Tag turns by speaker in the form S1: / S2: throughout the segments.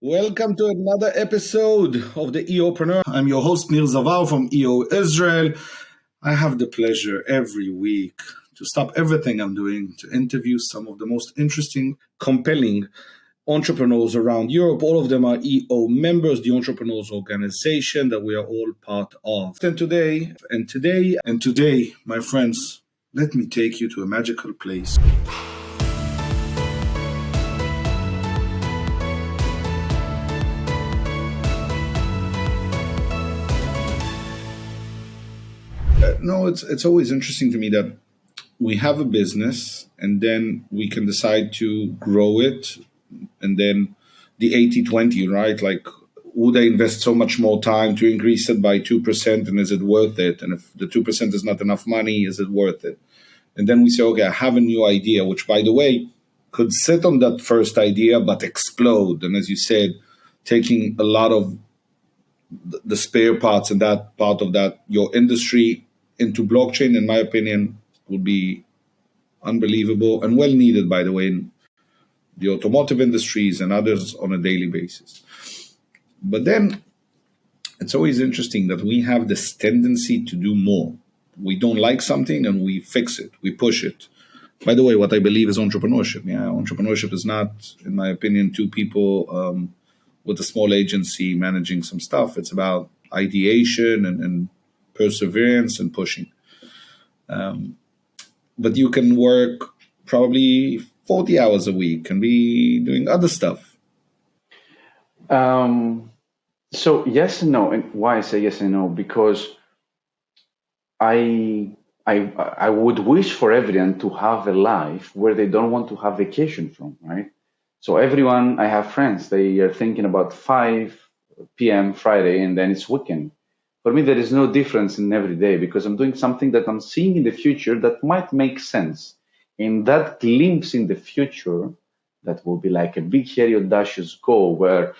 S1: Welcome to another episode of the Europreneur. I'm your host, Nir Zavar from EO Israel. I have the pleasure every week to stop everything I'm doing to interview some of the most interesting, compelling entrepreneurs around Europe. All of them are EO members, the Entrepreneurs Organization that we are all part of. And today, my friends, let me take you to a magical place. No, it's always interesting to me that we have a business and then we can decide to grow it, and then the 80-20, right? Like, would I invest so much more time to increase it by 2%, and is it worth it? And if the 2% is not enough money, is it worth it? And then we say, okay, I have a new idea, which, by the way, could sit on that first idea but explode. And as you said, taking a lot of the spare parts and that part of that, your industry, into blockchain, in my opinion, would be unbelievable and well needed, by the way, in the automotive industries and others on a daily basis. But then it's always interesting that we have this tendency to do more. We don't like something and we fix it, we push it. By the way, what I believe is entrepreneurship. Yeah, entrepreneurship is not, in my opinion, two people with a small agency managing some stuff. It's about ideation and perseverance and pushing. But you can work probably 40 hours a week and be doing other stuff.
S2: So yes and no. And why I say yes and no? Because I would wish for everyone to have a life where they don't want to have vacation from, right? So everyone, I have friends, they are thinking about 5 p.m. Friday and then it's weekend. For me, there is no difference in every day because I'm doing something that I'm seeing in the future that might make sense. And that glimpse in the future, that will be like a big, hairy, audacious goal where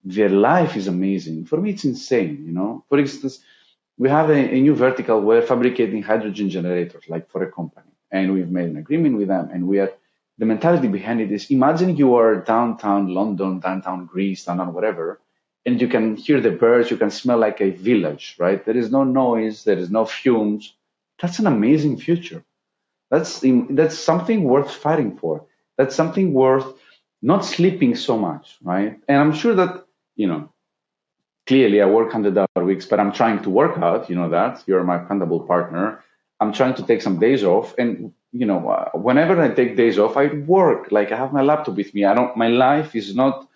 S2: their life is amazing. For me, it's insane, you know? For instance, we have a new vertical where fabricating hydrogen generators, like for a company. And we've made an agreement with them. And the mentality behind it is, imagine you are downtown London, downtown Greece, downtown whatever, and you can hear the birds, you can smell like a village, right? There is no noise, there is no fumes. That's an amazing future. That's something worth fighting for. That's something worth not sleeping so much, right? And I'm sure that, clearly I work 100-hour weeks, but I'm trying to work out, that. You're my accountable partner. I'm trying to take some days off. And, whenever I take days off, I work. Like I have my laptop with me. My life is not,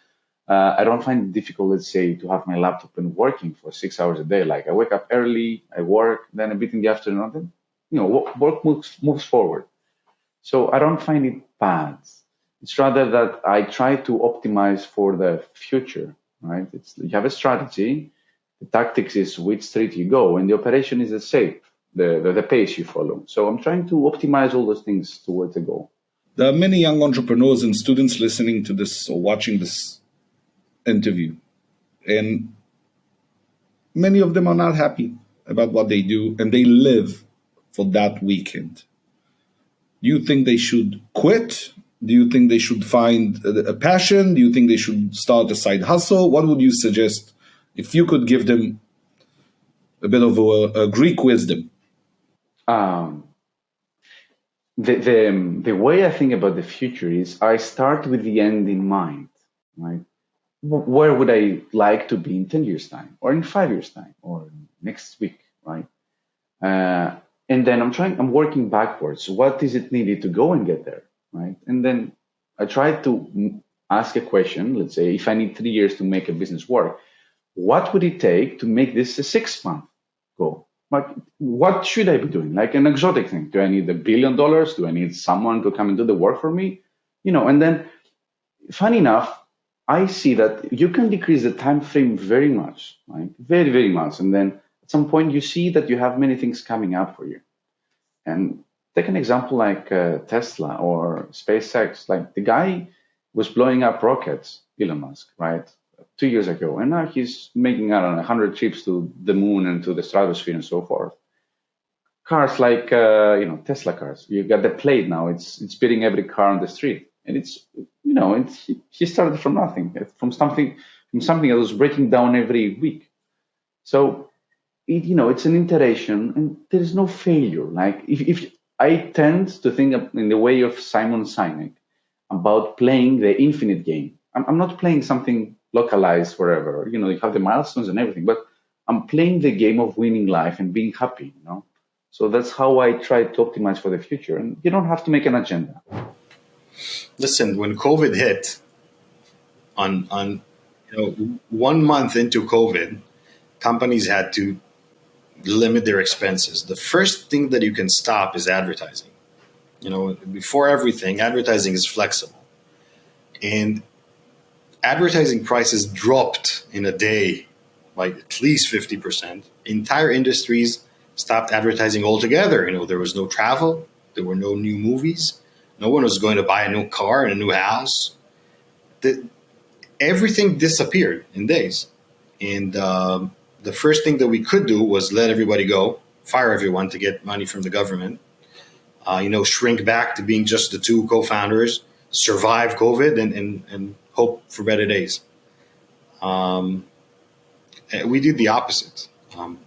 S2: I don't find it difficult, let's say, to have my laptop and working for 6 hours a day. Like I wake up early, I work, then a bit in the afternoon, then, work moves forward. So I don't find it bad. It's rather that I try to optimize for the future, right? You have a strategy. The tactics is which street you go, and the operation is the same, the pace you follow. So I'm trying to optimize all those things towards a goal.
S1: There are many young entrepreneurs and students listening to this or watching this interview, and many of them are not happy about what they do, and they live for that weekend. Do you think they should quit? Do you think they should find a passion? Do you think they should start a side hustle? What would you suggest if you could give them a bit of a Greek wisdom?
S2: The way I think about the future is I start with the end in mind, right? Where would I like to be in 10 years' time, or in 5 years' time, or next week, right? And then I'm working backwards. What is it needed to go and get there, right? And then I try to ask a question. Let's say if I need 3 years to make a business work, what would it take to make this a 6-month goal? Like, what should I be doing? Like an exotic thing. Do I need $1 billion? Do I need someone to come and do the work for me? And then funny enough, I see that you can decrease the time frame very much, right? Very, very much. And then at some point you see that you have many things coming up for you. And take an example like Tesla or SpaceX. Like the guy was blowing up rockets, Elon Musk, right? 2 years ago. And now he's making, 100 trips to the moon and to the stratosphere and so forth. Cars like, Tesla cars. You got the plate now. It's beating every car on the street. And he started from nothing, from something that was breaking down every week. So it's an iteration, and there is no failure. Like if I tend to think in the way of Simon Sinek about playing the infinite game. I'm not playing something localized forever. You have the milestones and everything, but I'm playing the game of winning life and being happy. So that's how I try to optimize for the future. And you don't have to make an agenda.
S3: Listen, when COVID hit, on 1 month into COVID, companies had to limit their expenses. The first thing that you can stop is advertising. Before everything, advertising is flexible. And advertising prices dropped in a day by at least 50%. Entire industries stopped advertising altogether. There was no travel. There were no new movies. No one was going to buy a new car and a new house. Everything disappeared in days. And the first thing that we could do was let everybody go, fire everyone to get money from the government, shrink back to being just the two co-founders, survive COVID and hope for better days. We did the opposite.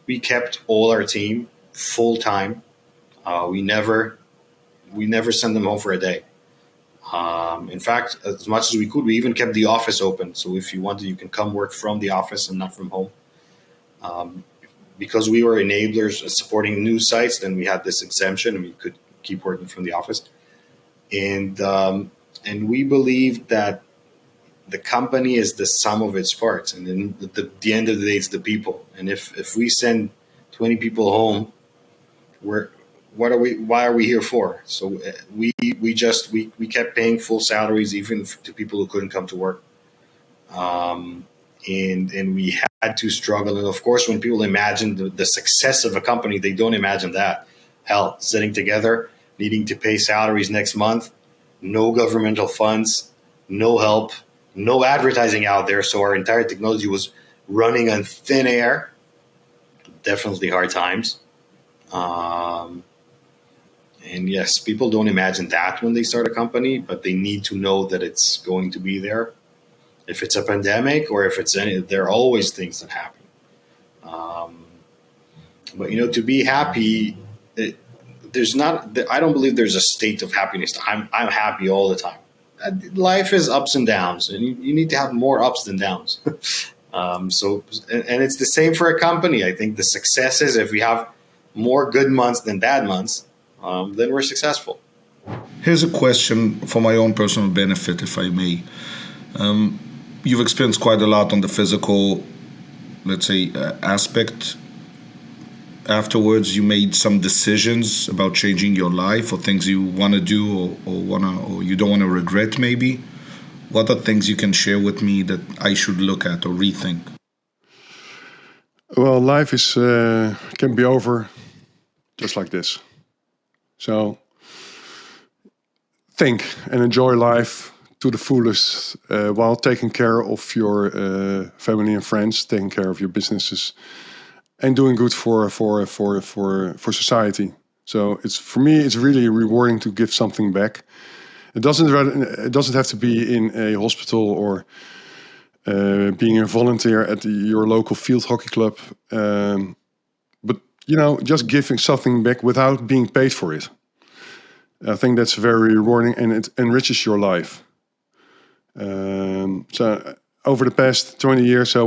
S3: We kept all our team full time. We never sent them home for a day. In fact, as much as we could, we even kept the office open. So if you wanted, you can come work from the office and not from home. Because we were enablers supporting news sites, then we had this exemption and we could keep working from the office. And we believe that the company is the sum of its parts. And then at the end of the day, it's the people. And if we send 20 people home, why are we here for? So we kept paying full salaries even to people who couldn't come to work. And we had to struggle. And of course, when people imagine the success of a company, they don't imagine that. Hell, sitting together, needing to pay salaries next month, no governmental funds, no help, no advertising out there. So our entire technology was running on thin air. Definitely hard times. And yes, people don't imagine that when they start a company, but they need to know that it's going to be there. If it's a pandemic or if it's there are always things that happen. But to be happy, I don't believe there's a state of happiness. I'm happy all the time. Life is ups and downs, and you need to have more ups than downs. And it's the same for a company. I think the success is if we have more good months than bad months, then we're successful.
S1: Here's a question for my own personal benefit, if I may. You've experienced quite a lot on the physical, let's say, aspect. Afterwards, you made some decisions about changing your life or things you want to do or you don't want to regret, maybe. What are things you can share with me that I should look at or rethink?
S4: Well, life can be over just like this. So think and enjoy life to the fullest while taking care of your family and friends, taking care of your businesses, and doing good for society. So for me, it's really rewarding to give something back. It doesn't have to be in a hospital or being a volunteer at your local field hockey club, but just giving something back without being paid for it. I think that's very rewarding and it enriches your life. So over the past 20 years, I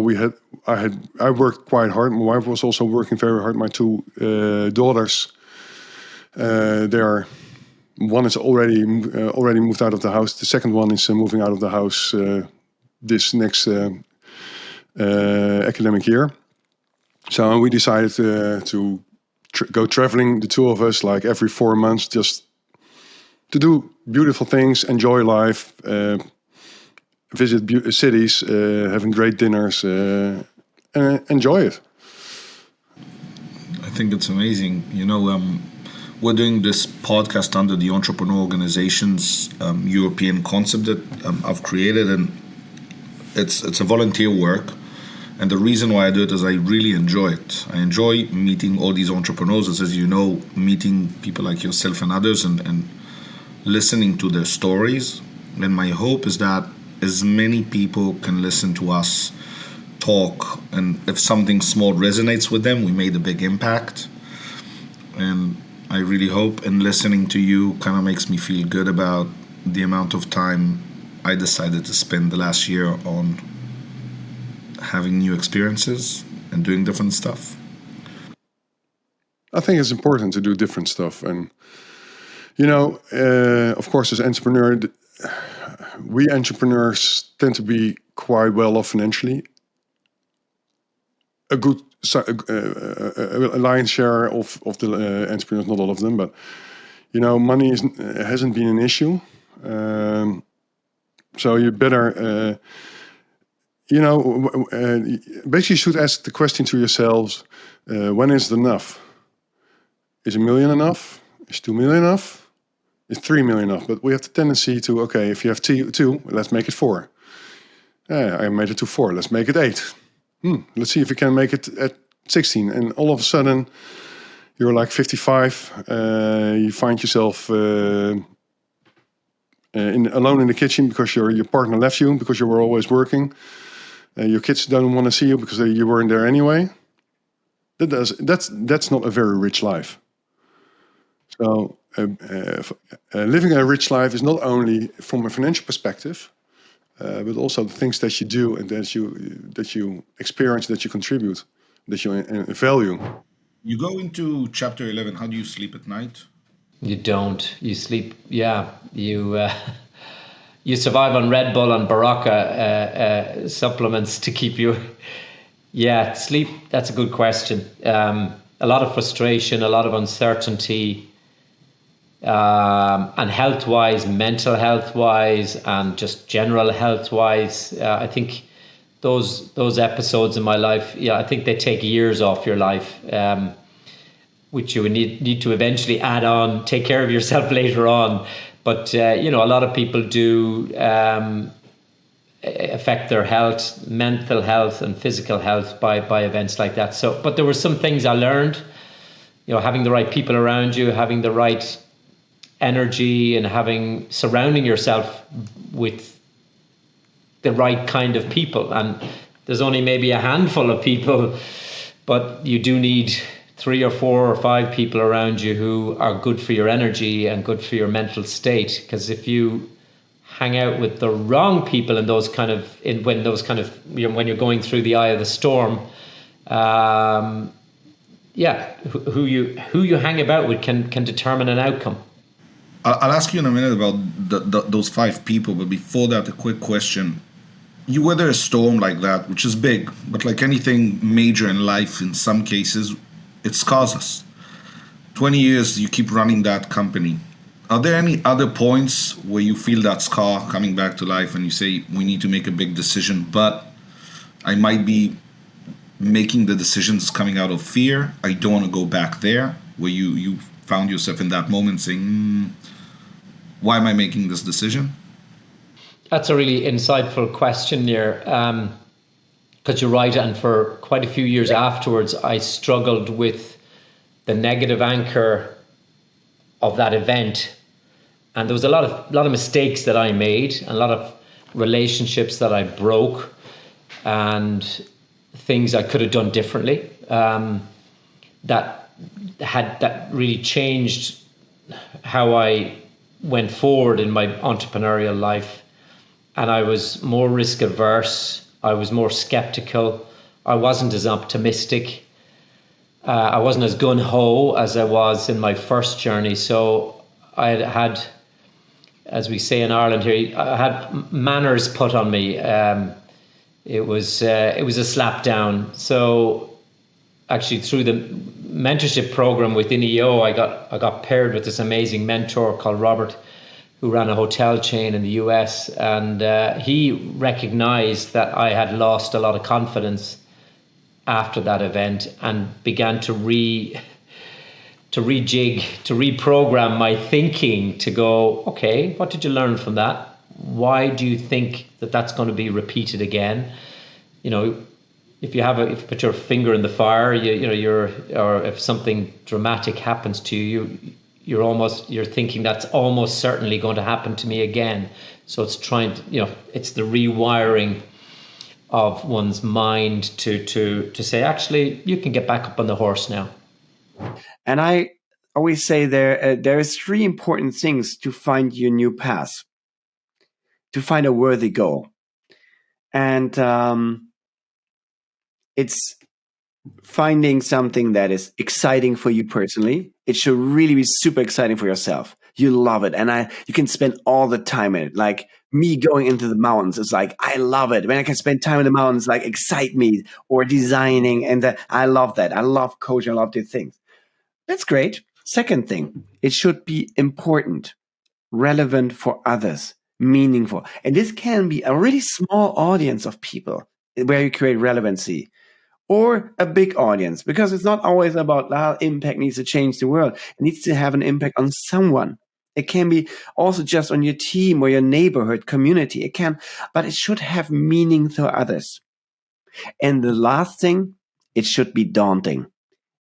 S4: worked quite hard. My wife was also working very hard. My two daughters, one is already moved out of the house. The second one is moving out of the house this next academic year. So we decided to go traveling, the two of us, like every 4 months, just to do beautiful things, enjoy life, visit cities, having great dinners, and enjoy it.
S1: I think it's amazing. We're doing this podcast under the Entrepreneurial Organization's European concept that I've created, and it's a volunteer work. And the reason why I do it is I really enjoy it. I enjoy meeting all these entrepreneurs, as you know, meeting people like yourself and others, and listening to their stories. And my hope is that as many people can listen to us talk, and if something small resonates with them, we made a big impact. And I really hope, and listening to you kind of makes me feel good about the amount of time I decided to spend the last year on having new experiences and doing different stuff.
S4: I think it's important to do different stuff. And, of course, as entrepreneur, we entrepreneurs tend to be quite well off financially. A good a lion's share of the entrepreneurs, not all of them, but money hasn't been an issue. So you better, basically you should ask the question to yourselves: when is it enough? Is $1 million enough? Is 2 million enough? Is 3 million enough? But we have the tendency to, okay, if you have two, let's make it 4. I made it to 4. Let's make it 8. Let's see if we can make it at 16. And all of a sudden, you're like 55. You find yourself alone in the kitchen because your partner left you because you were always working. Your kids don't want to see you because you weren't there anyway. That's not a very rich life. So living a rich life is not only from a financial perspective, but also the things that you do and that you experience, that you contribute, that you value.
S1: You go into chapter 11. How do you sleep at night?
S5: You don't. You sleep. Yeah. You survive on Red Bull and Baraka supplements to keep you. Yeah, sleep. That's a good question. A lot of frustration, a lot of uncertainty. And health-wise, mental health-wise, and just general health-wise, I think those episodes in my life, I think they take years off your life, which you would need to eventually add on, take care of yourself later on. But a lot of people do affect their health, mental health, and physical health by events like that. So, but there were some things I learned, having the right people around you, having the right energy, and surrounding yourself with the right kind of people. And there's only maybe a handful of people, but you do need 3 or 4 or 5 people around you who are good for your energy and good for your mental state. Because if you hang out with the wrong people when you're going through the eye of the storm, who you hang about with can determine an outcome.
S1: I'll ask you in a minute about those 5 people, but before that, a quick question. You weather a storm like that, which is big, but like anything major in life, in some cases, it scars us. 20 years, you keep running that company. Are there any other points where you feel that scar coming back to life and you say, we need to make a big decision, but I might be making the decisions coming out of fear. I don't want to go back there, where you found yourself in that moment saying, why am I making this decision?
S5: That's a really insightful question, Nir, because you're right. And for quite a few years afterwards, I struggled with the negative anchor of that event. And there was a lot of mistakes that I made, and a lot of relationships that I broke, and things I could have done differently, that really changed how I went forward in my entrepreneurial life. And I was more risk averse. I was more skeptical. I wasn't as optimistic. I wasn't as gun-ho as I was in my first journey. So I had, as we say in Ireland here, I had manners put on me. It was a slap down. So actually, through the mentorship program within EO, I got paired with this amazing mentor called Robert, who ran a hotel chain in the US, and he recognized that I had lost a lot of confidence after that event, and began to rejig, to reprogram my tthinking to go, okay, what did you learn from that? Why do you think that that's going to be repeated again? If you put your finger in the fire, or if something dramatic happens to you, you're thinking that's almost certainly going to happen to me again. So it's trying to, it's the rewiring of one's mind to say, actually, you can get back up on the horse now.
S6: And I always say there is 3 important things to find your new path, to find a worthy goal. And it's finding something that is exciting for you personally. It should really be super exciting for yourself. You love it. And you can spend all the time in it. Like me going into the mountains, it's like, I love it. When I can spend time in the mountains, like excite me, or designing. And I love that. I love coaching. I love these things. That's great. Second thing, it should be important, relevant for others, meaningful. And this can be a really small audience of people where you create relevancy, or a big audience, because it's not always about impact needs to change the world. It needs to have an impact on someone. It can be also just on your team or your neighborhood community. But it should have meaning to others. And the last thing, it should be daunting.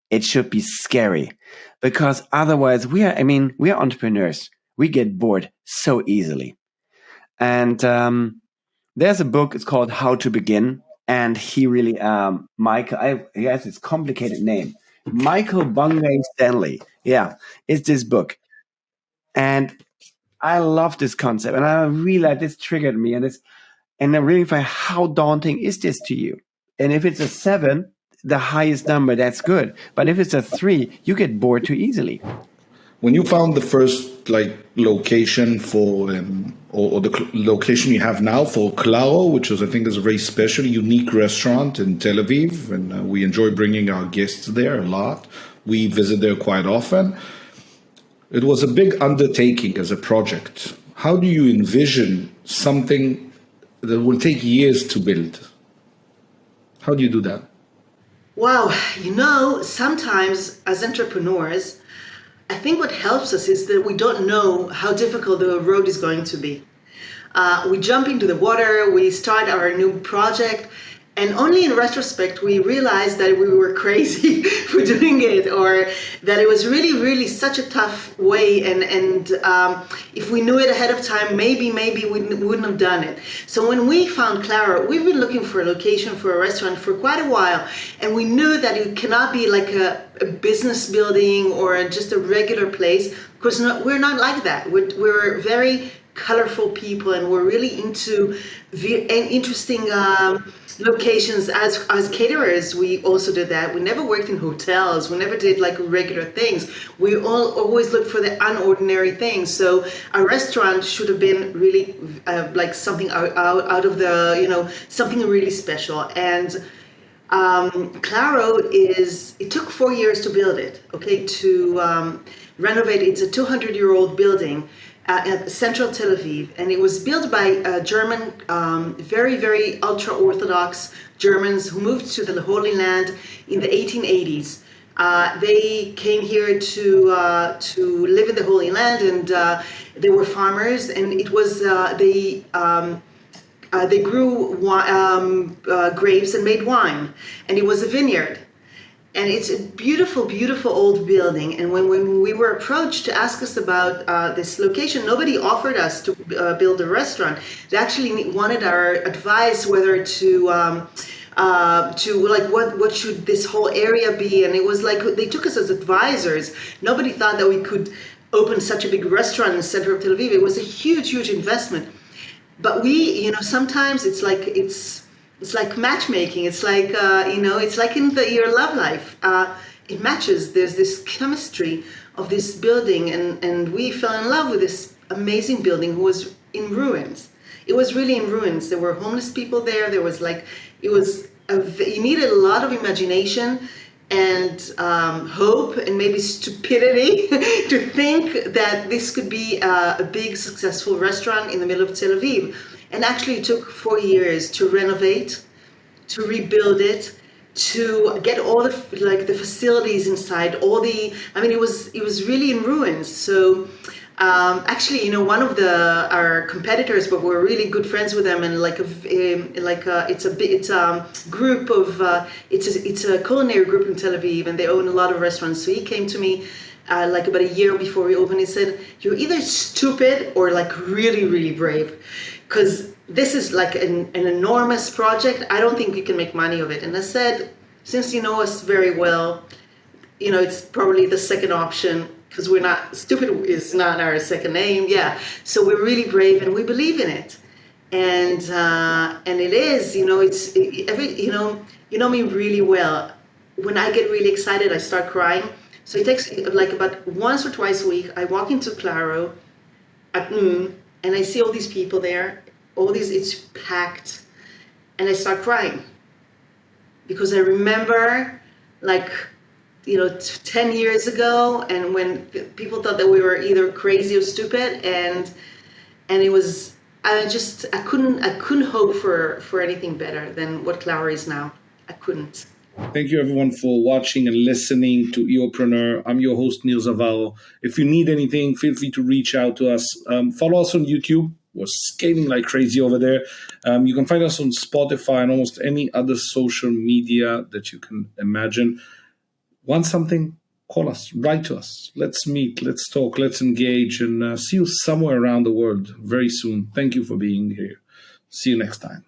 S6: It should be scary, because otherwise we are entrepreneurs. We get bored so easily. And there's a book, it's called How to Begin. And he really, he has this complicated name. Michael Bungay Stanley. Yeah, it's this book. And I love this concept. And I really this triggered me. And I really find, how daunting is this to you? And if it's a 7, the highest number, that's good. But if it's a 3, you get bored too easily.
S1: When you found the first location for, or the location you have now for Claro, which I think is a very special, unique restaurant in Tel Aviv, and we enjoy bringing our guests there a lot. We visit there quite often. It was a big undertaking as a project. How do you envision something that will take years to build? How do you do that?
S7: Wow, sometimes as entrepreneurs, I think what helps us is that we don't know how difficult the road is going to be. We jump into the water, we start our new project, and only in retrospect we realize that we were crazy for doing it, or that it was really, really such a tough way. And if we knew it ahead of time, maybe we wouldn't have done it. So when we found Claro, we've been looking for a location for a restaurant for quite a while, and we knew that it cannot be like a business building or just a regular place, because we're not like that. We're very colorful people, and we're really into interesting locations. As caterers, we also did that. We never worked in hotels. We never did like regular things. We always looked for the unordinary things. So a restaurant should have been really like something out of the, something really special. And Claro it took 4 years to build it, to renovate. It's a 200-year-old building at central Tel Aviv, and it was built by German, very, very ultra-Orthodox Germans who moved to the Holy Land in the 1880s. They came here to live in the Holy Land, and they were farmers, and it was they grew grapes and made wine, and it was a vineyard. And it's a beautiful, beautiful old building. And when we were approached to ask us about this location, nobody offered us to build a restaurant. They actually wanted our advice whether to what should this whole area be. And it was like they took us as advisors. Nobody thought that we could open such a big restaurant in the center of Tel Aviv. It was a huge, huge investment. But we, sometimes it's like matchmaking. It's like, it's like in your love life. It matches. There's this chemistry of this building, and we fell in love with this amazing building who was in ruins. It was really in ruins. There were homeless people there. There was you needed a lot of imagination and hope and maybe stupidity to think that this could be a big, successful restaurant in the middle of Tel Aviv. And actually it took 4 years to renovate, to rebuild it, to get all the facilities inside, it was really in ruins. So actually, one of our competitors, but we're really good friends with them, and it's a culinary group in Tel Aviv, and they own a lot of restaurants. So he came to me like about a year before we opened. He said, "You're either stupid or like really, really brave, because this is like an enormous project. I don't think you can make money of it." And I said, "Since you know us very well, you know, it's probably the second option, because we're not, stupid is not our second name. Yeah. So we're really brave and we believe in it." And it is, you know, you know me really well. When I get really excited, I start crying. So it takes like about once or twice a week, I walk into Claro at noon and I see all these people there, it's packed, and I start crying. Because I remember, like, you know, 10 years ago, and when people thought that we were either crazy or stupid, and it was, I couldn't hope for anything better than what Claro is now. I couldn't.
S1: Thank you, everyone, for watching and listening to Europreneur. I'm your host, Neil Zavallo. If you need anything, feel free to reach out to us. Follow us on YouTube. We're scaling like crazy over there. You can find us on Spotify and almost any other social media that you can imagine. Want something? Call us. Write to us. Let's meet. Let's talk. Let's engage. And see you somewhere around the world very soon. Thank you for being here. See you next time.